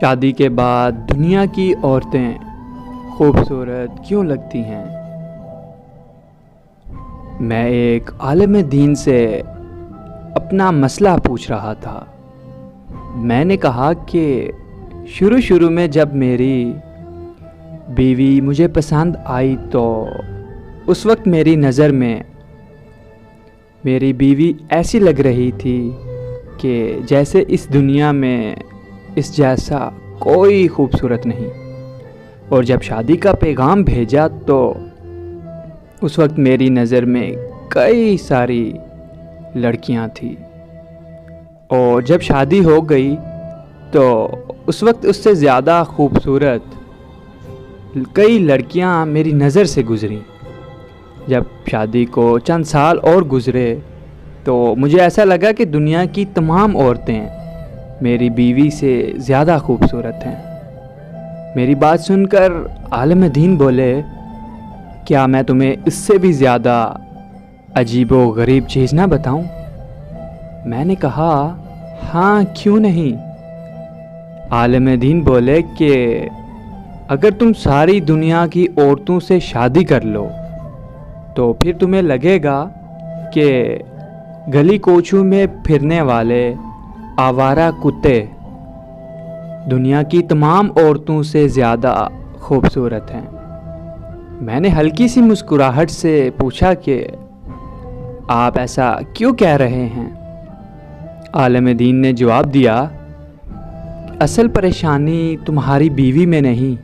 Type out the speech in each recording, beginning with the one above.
شادی کے بعد دنیا کی عورتیں خوبصورت کیوں لگتی ہیں؟ میں ایک عالم دین سے اپنا مسئلہ پوچھ رہا تھا۔ میں نے کہا کہ شروع میں جب میری بیوی مجھے پسند آئی تو اس وقت میری نظر میں میری بیوی ایسی لگ رہی تھی کہ جیسے اس دنیا میں اس جیسا کوئی خوبصورت نہیں، اور جب شادی کا پیغام بھیجا تو اس وقت میری نظر میں کئی ساری لڑکیاں تھیں، اور جب شادی ہو گئی تو اس وقت اس سے زیادہ خوبصورت کئی لڑکیاں میری نظر سے گزریں۔ جب شادی کو چند سال اور گزرے تو مجھے ایسا لگا کہ دنیا کی تمام عورتیں میری بیوی سے زیادہ خوبصورت ہیں۔ میری بات سن کر عالم دین بولے، کیا میں تمہیں اس سے بھی زیادہ عجیب و غریب چیز نہ بتاؤں؟ میں نے کہا ہاں کیوں نہیں؟ عالم دین بولے کہ اگر تم ساری دنیا کی عورتوں سے شادی کر لو تو پھر تمہیں لگے گا کہ گلی کوچوں میں پھرنے والے آوارہ کتے دنیا کی تمام عورتوں سے زیادہ خوبصورت ہیں۔ میں نے ہلکی سی مسکراہٹ سے پوچھا کہ آپ ایسا کیوں کہہ رہے ہیں؟ عالم دین نے جواب دیا، اصل پریشانی تمہاری بیوی میں نہیں،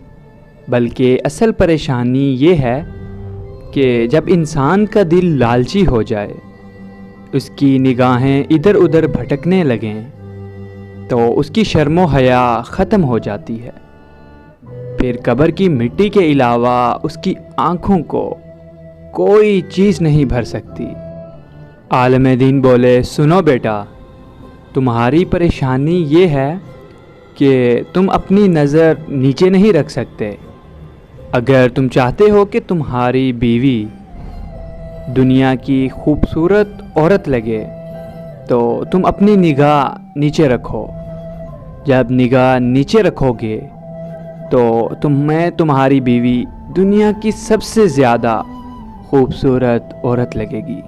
بلکہ اصل پریشانی یہ ہے کہ جب انسان کا دل لالچی ہو جائے، اس کی نگاہیں ادھر ادھر بھٹکنے لگیں تو اس کی شرم و حیا ختم ہو جاتی ہے۔ پھر قبر کی مٹی کے علاوہ اس کی آنکھوں کو کوئی چیز نہیں بھر سکتی۔ عالم دین بولے، سنو بیٹا، تمہاری پریشانی یہ ہے کہ تم اپنی نظر نیچے نہیں رکھ سکتے۔ اگر تم چاہتے ہو کہ تمہاری بیوی دنیا کی خوبصورت عورت لگے تو تم اپنی نگاہ نیچے رکھو۔ جب نگاہ نیچے رکھو گے تو تمہیں تمہاری بیوی دنیا کی سب سے زیادہ خوبصورت عورت لگے گی۔